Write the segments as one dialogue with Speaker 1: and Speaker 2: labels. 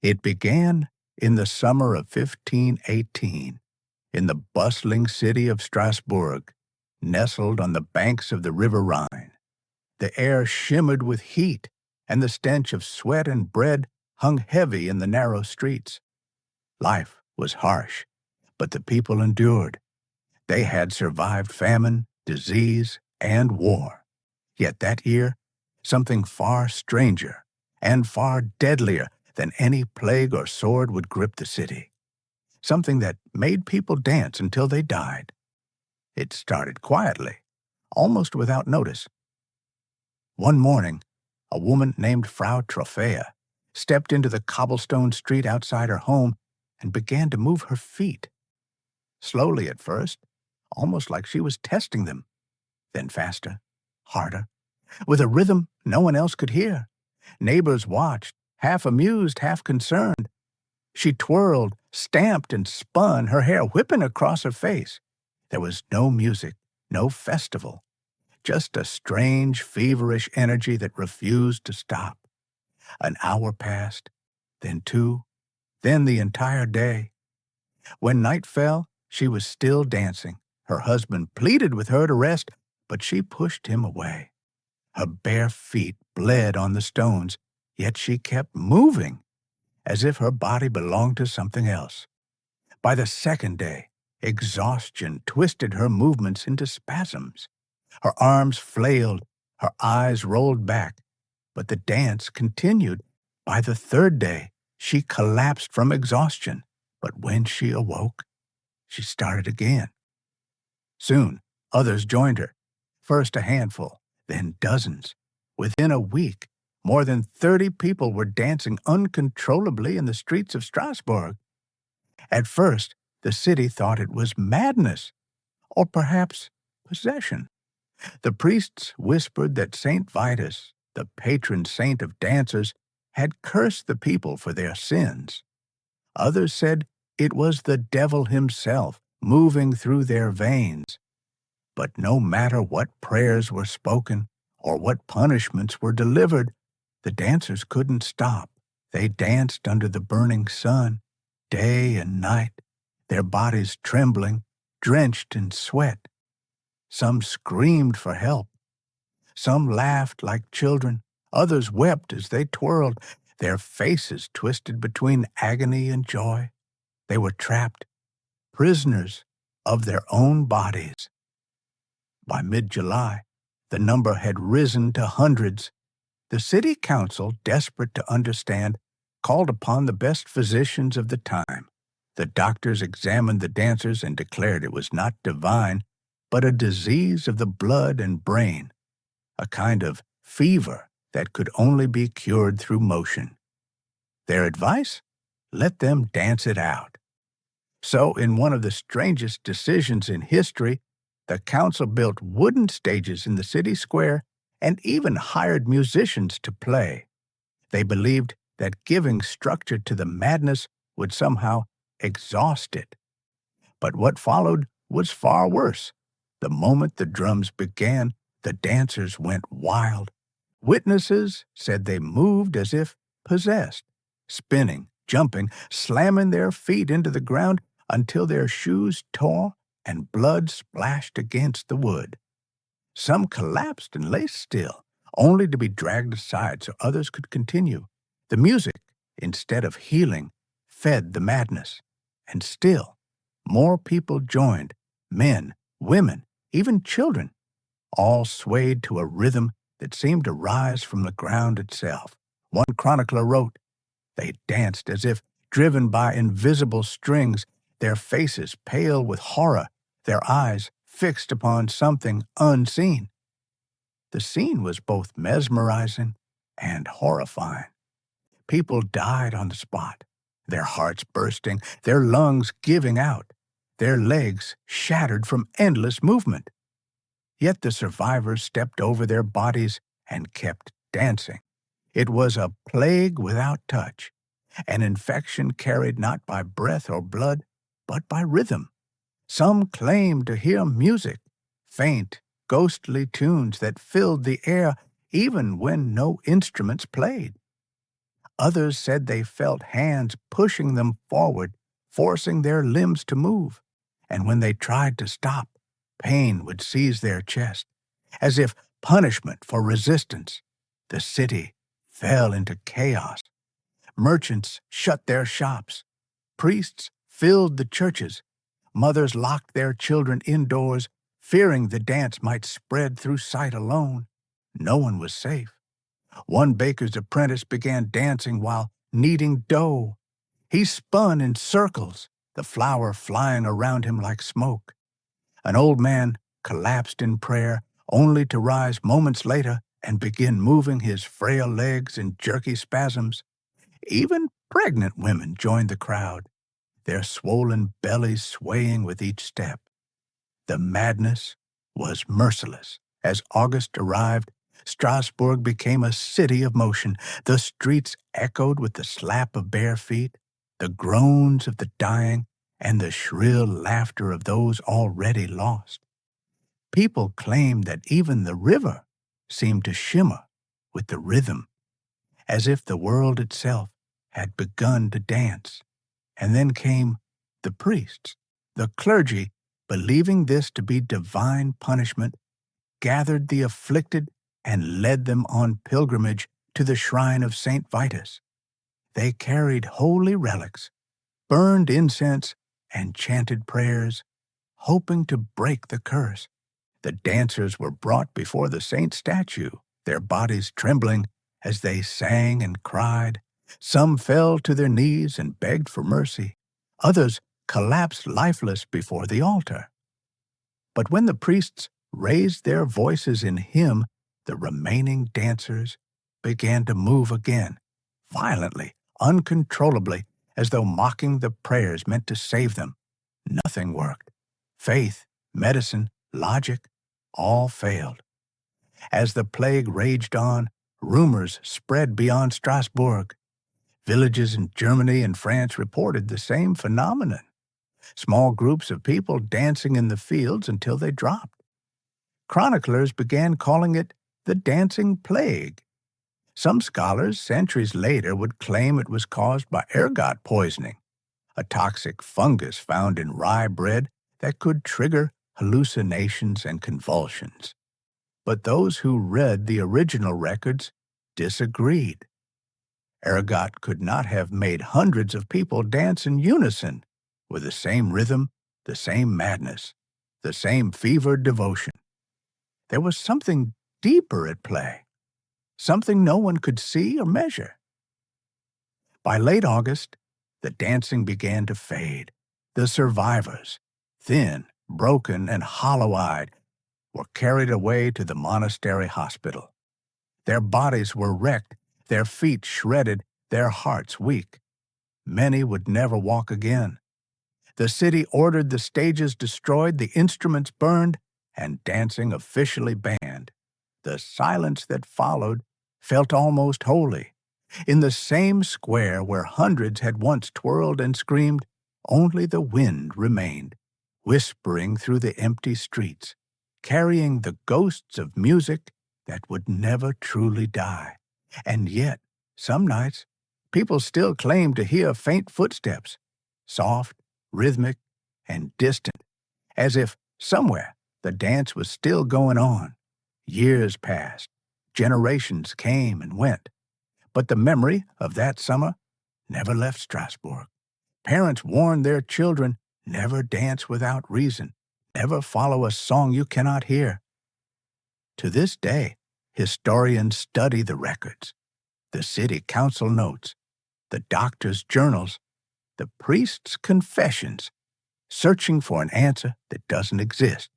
Speaker 1: It began in the summer of 1518 in the bustling city of Strasbourg, nestled on the banks of the River Rhine. The air shimmered with heat, and the stench of sweat and bread hung heavy in the narrow streets. Life was harsh, but the people endured. They had survived famine, disease, and war. Yet that year, something far stranger and far deadlier than any plague or sword would grip the city. Something that made people dance until they died. It started quietly, almost without notice. One morning, a woman named Frau Trophea stepped into the cobblestone street outside her home and began to move her feet. Slowly at first, almost like she was testing them, then faster, harder, with a rhythm no one else could hear. Neighbors watched, half amused, half concerned. She twirled, stamped, and spun, her hair whipping across her face. There was no music, no festival, just a strange, feverish energy that refused to stop. An hour passed, then two, then the entire day. When night fell, she was still dancing. Her husband pleaded with her to rest, but she pushed him away. Her bare feet bled on the stones, yet she kept moving, as if her body belonged to something else. By the second day, exhaustion twisted her movements into spasms. Her arms flailed, her eyes rolled back, but the dance continued. By the third day, she collapsed from exhaustion, but when she awoke, she started again. Soon, others joined her, first a handful, then dozens. Within a week, more than 30 people were dancing uncontrollably in the streets of Strasbourg. At first, the city thought it was madness, or perhaps possession. The priests whispered that Saint Vitus, the patron saint of dancers, had cursed the people for their sins. Others said it was the devil himself moving through their veins. But no matter what prayers were spoken or what punishments were delivered, the dancers couldn't stop. They danced under the burning sun, day and night, their bodies trembling, drenched in sweat. Some screamed for help. Some laughed like children. Others wept as they twirled, their faces twisted between agony and joy. They were trapped, prisoners of their own bodies. By mid-July, the number had risen to hundreds. The city council, desperate to understand, called upon the best physicians of the time. The doctors examined the dancers and declared it was not divine, but a disease of the blood and brain, a kind of fever that could only be cured through motion. Their advice? Let them dance it out. So, in one of the strangest decisions in history, the council built wooden stages in the city square and even hired musicians to play. They believed that giving structure to the madness would somehow exhaust it. But what followed was far worse. The moment the drums began, the dancers went wild. Witnesses said they moved as if possessed, spinning, jumping, slamming their feet into the ground until their shoes tore and blood splashed against the wood. Some collapsed and lay still, only to be dragged aside so others could continue. The music, instead of healing, fed the madness. And still, more people joined, men, women, even children, all swayed to a rhythm that seemed to rise from the ground itself. One chronicler wrote, "They danced as if driven by invisible strings, their faces pale with horror, their eyes fixed upon something unseen." The scene was both mesmerizing and horrifying. People died on the spot, their hearts bursting, their lungs giving out, their legs shattered from endless movement. Yet the survivors stepped over their bodies and kept dancing. It was a plague without touch, an infection carried not by breath or blood, but by rhythm. Some claimed to hear music, faint, ghostly tunes that filled the air even when no instruments played. Others said they felt hands pushing them forward, forcing their limbs to move. And when they tried to stop, pain would seize their chest, as if punishment for resistance. The city fell into chaos. Merchants shut their shops. Priests filled the churches. Mothers locked their children indoors, fearing the dance might spread through sight alone. No one was safe. One baker's apprentice began dancing while kneading dough. He spun in circles, the flour flying around him like smoke. An old man collapsed in prayer, only to rise moments later and begin moving his frail legs in jerky spasms. Even pregnant women joined the crowd, their swollen bellies swaying with each step. The madness was merciless. As August arrived, Strasbourg became a city of motion. The streets echoed with the slap of bare feet, the groans of the dying, and the shrill laughter of those already lost. People claimed that even the river seemed to shimmer with the rhythm, as if the world itself had begun to dance. And then came the priests. The clergy, believing this to be divine punishment, gathered the afflicted and led them on pilgrimage to the shrine of St. Vitus. They carried holy relics, burned incense, and chanted prayers, hoping to break the curse. The dancers were brought before the saint's statue, their bodies trembling as they sang and cried. Some fell to their knees and begged for mercy. Others collapsed lifeless before the altar. But when the priests raised their voices in hymn, the remaining dancers began to move again, violently, uncontrollably, as though mocking the prayers meant to save them. Nothing worked. Faith, medicine, logic, all failed. As the plague raged on, rumors spread beyond Strasbourg. Villages in Germany and France reported the same phenomenon. Small groups of people dancing in the fields until they dropped. Chroniclers began calling it the dancing plague. Some scholars, centuries later, would claim it was caused by ergot poisoning, a toxic fungus found in rye bread that could trigger hallucinations and convulsions. But those who read the original records disagreed. Ergot could not have made hundreds of people dance in unison, with the same rhythm, the same madness, the same fevered devotion. There was something deeper at play, something no one could see or measure. By late August, the dancing began to fade. The survivors, thin, broken, and hollow-eyed, were carried away to the monastery hospital. Their bodies were wrecked, their feet shredded, their hearts weak. Many would never walk again. The city ordered the stages destroyed, the instruments burned, and dancing officially banned. The silence that followed felt almost holy. In the same square where hundreds had once twirled and screamed, only the wind remained, whispering through the empty streets, carrying the ghosts of music that would never truly die. And yet, some nights, people still claimed to hear faint footsteps, soft, rhythmic, and distant, as if somewhere the dance was still going on. Years passed, generations came and went, but the memory of that summer never left Strasbourg. Parents warned their children, never dance without reason, never follow a song you cannot hear. To this day, historians study the records, the city council notes, the doctor's journals, the priest's confessions, searching for an answer that doesn't exist.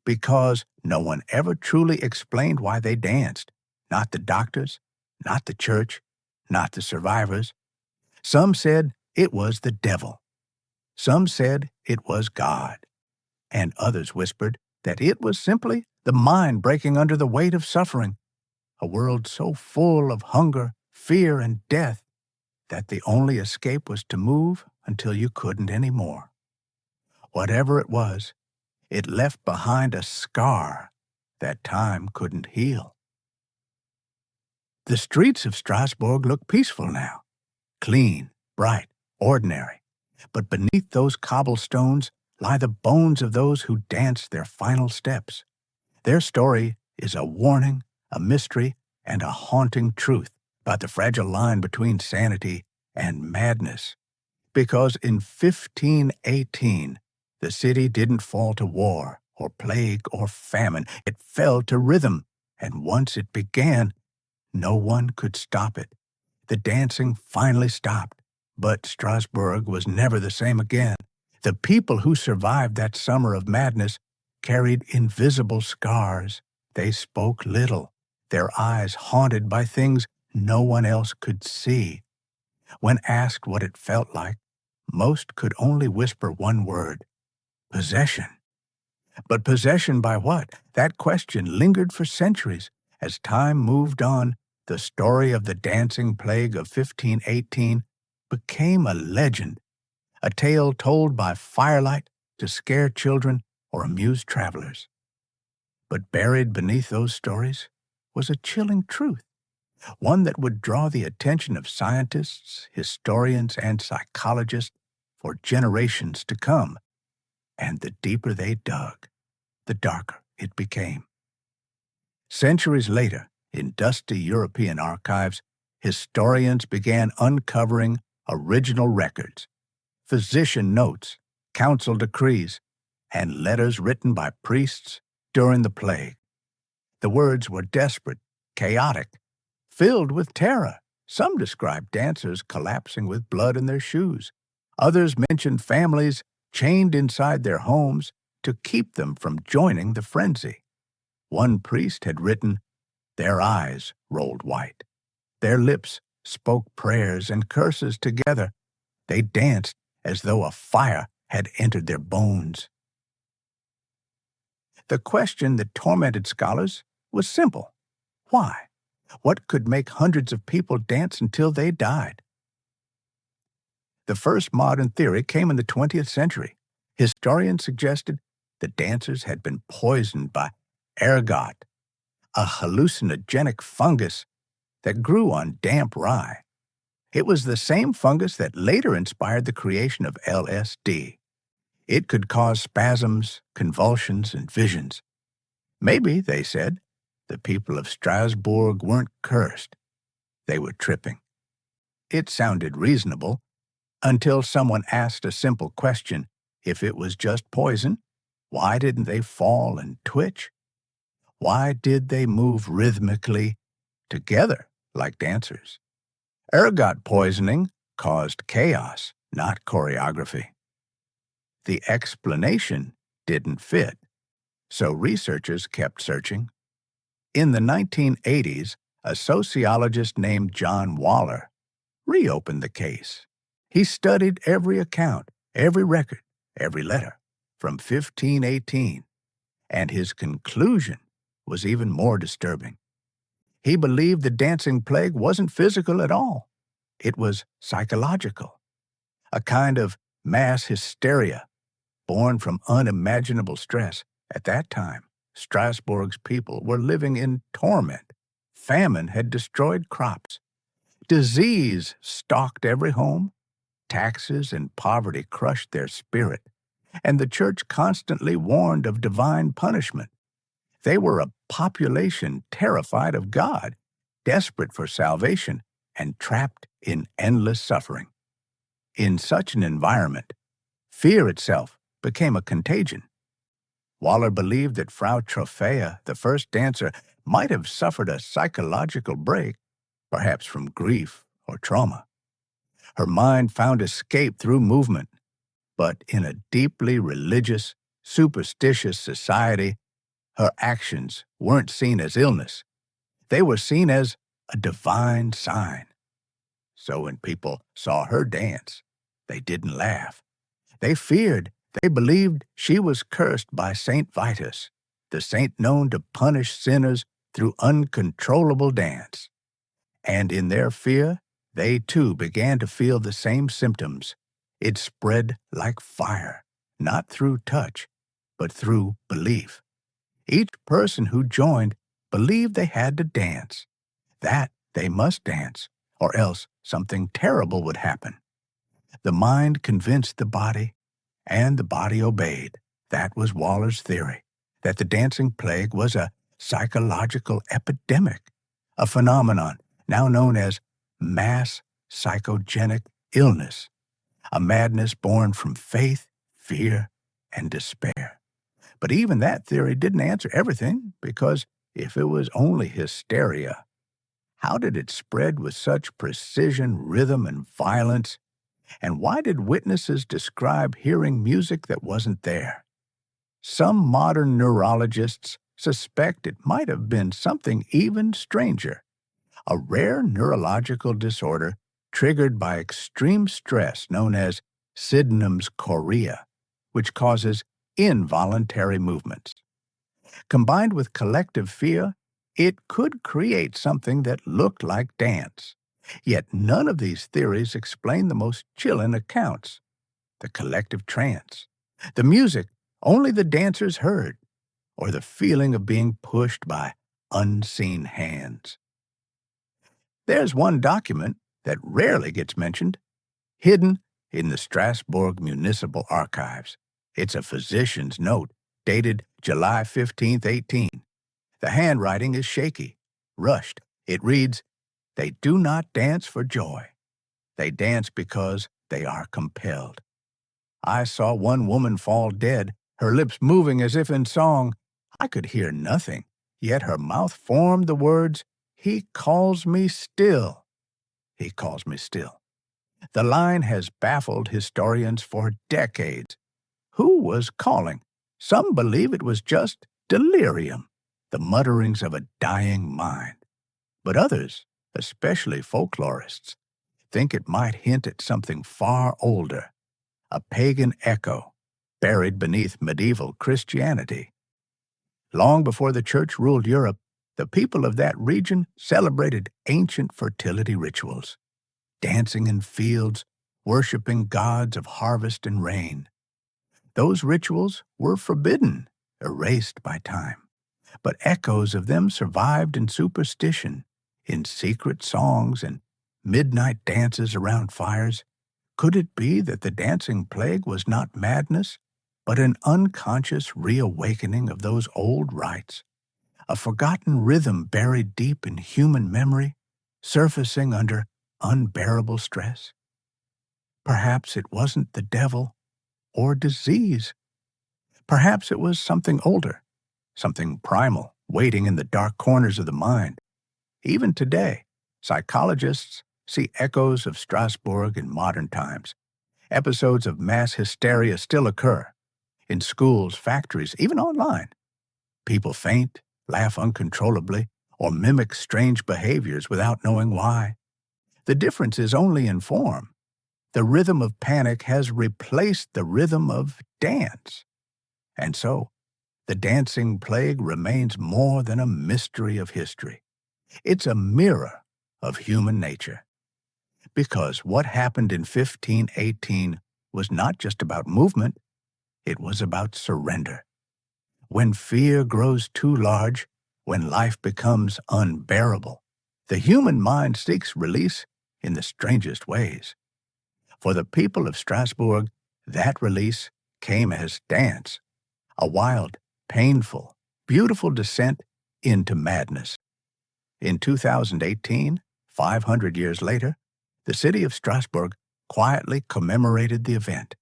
Speaker 1: Because no one ever truly explained why they danced. Not the doctors, not the church, not the survivors. Some said it was the devil. Some said it was God. And others whispered that it was simply the mind breaking under the weight of suffering, a world so full of hunger, fear, and death that the only escape was to move until you couldn't anymore. Whatever it was, it left behind a scar that time couldn't heal. The streets of Strasbourg look peaceful now, clean, bright, ordinary. But beneath those cobblestones lie the bones of those who danced their final steps. Their story is a warning, a mystery, and a haunting truth about the fragile line between sanity and madness. Because in 1518, the city didn't fall to war or plague or famine. It fell to rhythm, and once it began, no one could stop it. The dancing finally stopped, but Strasbourg was never the same again. The people who survived that summer of madness carried invisible scars. They spoke little, their eyes haunted by things no one else could see. When asked what it felt like, most could only whisper one word: possession. But possession by what? That question lingered for centuries. As time moved on, the story of the dancing plague of 1518 became a legend, a tale told by firelight to scare children or amuse travelers. But buried beneath those stories was a chilling truth, one that would draw the attention of scientists, historians, and psychologists for generations to come. And the deeper they dug, the darker it became. Centuries later, in dusty European archives, historians began uncovering original records, physician notes, council decrees, and letters written by priests during the plague. The words were desperate, chaotic, filled with terror. Some described dancers collapsing with blood in their shoes. Others mentioned families chained inside their homes to keep them from joining the frenzy. One priest had written, "Their eyes rolled white. Their lips spoke prayers and curses together. They danced as though a fire had entered their bones." The question that tormented scholars was simple. Why? What could make hundreds of people dance until they died? The first modern theory came in the 20th century. Historians suggested the dancers had been poisoned by ergot, a hallucinogenic fungus that grew on damp rye. It was the same fungus that later inspired the creation of LSD. It could cause spasms, convulsions, and visions. Maybe, they said, the people of Strasbourg weren't cursed. They were tripping. It sounded reasonable until someone asked a simple question. If it was just poison, why didn't they fall and twitch? Why did they move rhythmically together like dancers? Ergot poisoning caused chaos, not choreography. The explanation didn't fit, so researchers kept searching. In the 1980s, a sociologist named John Waller reopened the case. He studied every account, every record, every letter from 1518, and his conclusion was even more disturbing. He believed the dancing plague wasn't physical at all. It was psychological, a kind of mass hysteria born from unimaginable stress. At that time, Strasbourg's people were living in torment. Famine had destroyed crops. Disease stalked every home. Taxes and poverty crushed their spirit, and the church constantly warned of divine punishment. They were a population terrified of God, desperate for salvation, and trapped in endless suffering. In such an environment, fear itself became a contagion. Waller believed that Frau Trophea, the first dancer, might have suffered a psychological break, perhaps from grief or trauma. Her mind found escape through movement, but in a deeply religious, superstitious society, her actions weren't seen as illness. They were seen as a divine sign. So when people saw her dance, they didn't laugh. They feared. They believed she was cursed by Saint Vitus, the saint known to punish sinners through uncontrollable dance. And in their fear, they too began to feel the same symptoms. It spread like fire, not through touch, but through belief. Each person who joined believed they had to dance. That They must dance, or else something terrible would happen. The mind convinced the body, and the body obeyed. That was Waller's theory, that the dancing plague was a psychological epidemic, a phenomenon now known as mass psychogenic illness, a madness born from faith, fear, and despair. But even that theory didn't answer everything, because if it was only hysteria, how did it spread with such precision, rhythm, and violence? And why did witnesses describe hearing music that wasn't there? Some modern neurologists suspect it might have been something even stranger, a rare neurological disorder triggered by extreme stress known as Sydenham's chorea, which causes involuntary movements. Combined with collective fear, it could create something that looked like dance. Yet none of these theories explain the most chilling accounts: the collective trance, the music only the dancers heard, or the feeling of being pushed by unseen hands. There's one document that rarely gets mentioned, hidden in the Strasbourg Municipal Archives. It's a physician's note dated July 15, 18. The handwriting is shaky, rushed. It reads, "They do not dance for joy. They dance because they are compelled." I saw one woman fall dead, her lips moving as if in song. I could hear nothing, yet her mouth formed the words, "He calls me still. He calls me still." The line has baffled historians for decades. Who was calling? Some believe it was just delirium, the mutterings of a dying mind. But others, especially folklorists, think it might hint at something far older, a pagan echo buried beneath medieval Christianity. Long before the church ruled Europe, the people of that region celebrated ancient fertility rituals, dancing in fields, worshiping gods of harvest and rain. Those rituals were forbidden, erased by time, but echoes of them survived in superstition, in secret songs and midnight dances around fires. Could it be that the dancing plague was not madness, but an unconscious reawakening of those old rites, a forgotten rhythm buried deep in human memory, surfacing under unbearable stress? Perhaps it wasn't the devil or disease. Perhaps it was something older, something primal, waiting in the dark corners of the mind. Even today, psychologists see echoes of Strasbourg in modern times. Episodes of mass hysteria still occur in schools, factories, even online. People faint, laugh uncontrollably, or mimic strange behaviors without knowing why. The difference is only in form. The rhythm of panic has replaced the rhythm of dance. And so, the dancing plague remains more than a mystery of history. It's a mirror of human nature. Because what happened in 1518 was not just about movement, it was about surrender. When fear grows too large, when life becomes unbearable, the human mind seeks release in the strangest ways. For the people of Strasbourg, that release came as dance, a wild, painful, beautiful descent into madness. In 2018, 500 years later, the city of Strasbourg quietly commemorated the event.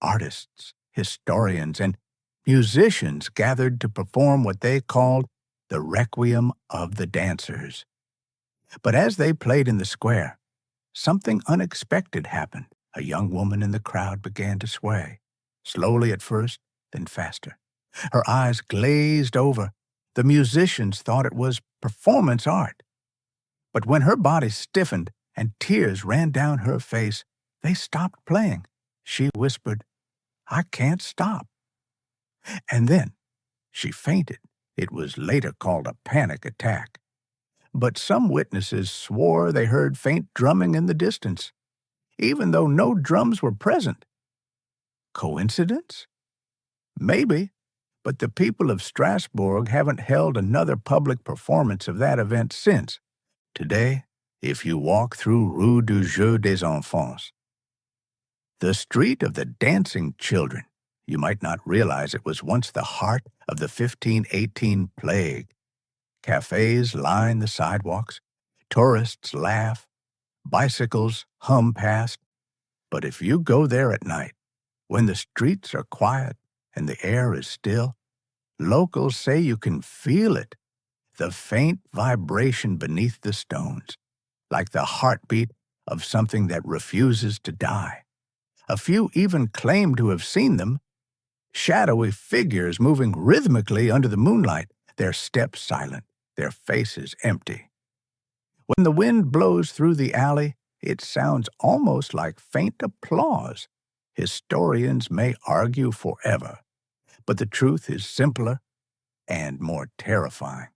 Speaker 1: Artists, historians, and musicians gathered to perform what they called the Requiem of the Dancers. But as they played in the square, something unexpected happened. A young woman in the crowd began to sway, slowly at first, then faster. Her eyes glazed over. The musicians thought it was performance art. But when her body stiffened and tears ran down her face, they stopped playing. She whispered, "I can't stop." And then she fainted. It was later called a panic attack. But some witnesses swore they heard faint drumming in the distance, even though no drums were present. Coincidence? Maybe, but the people of Strasbourg haven't held another public performance of that event since. Today, if you walk through Rue du Jeu des Enfants, the street of the dancing children, you might not realize it was once the heart of the 1518 plague. Cafes line the sidewalks, tourists laugh, bicycles hum past. But if you go there at night, when the streets are quiet and the air is still, locals say you can feel it, the faint vibration beneath the stones, like the heartbeat of something that refuses to die. A few even claim to have seen them, shadowy figures moving rhythmically under the moonlight, their steps silent, their faces empty. When the wind blows through the alley, it sounds almost like faint applause. Historians may argue forever, but the truth is simpler and more terrifying.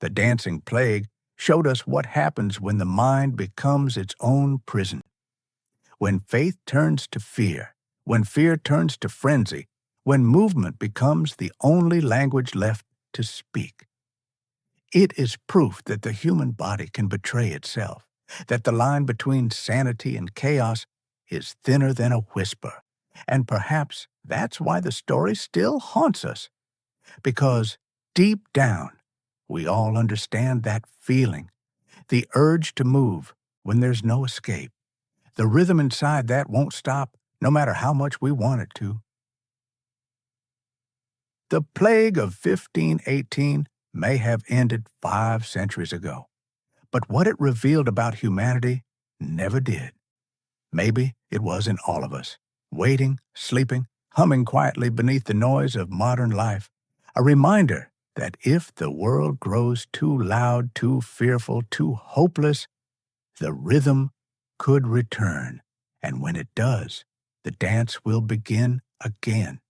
Speaker 1: The dancing plague showed us what happens when the mind becomes its own prison. When faith turns to fear, when fear turns to frenzy, when movement becomes the only language left to speak. It is proof that the human body can betray itself, that the line between sanity and chaos is thinner than a whisper. And perhaps that's why the story still haunts us, because deep down, we all understand that feeling, the urge to move when there's no escape, the rhythm inside that won't stop no matter how much we want it to. The plague of 1518 may have ended 5 centuries ago, but what it revealed about humanity never did. Maybe it was in all of us, waiting, sleeping, humming quietly beneath the noise of modern life, a reminder that if the world grows too loud, too fearful, too hopeless, the rhythm could return, and when it does, the dance will begin again.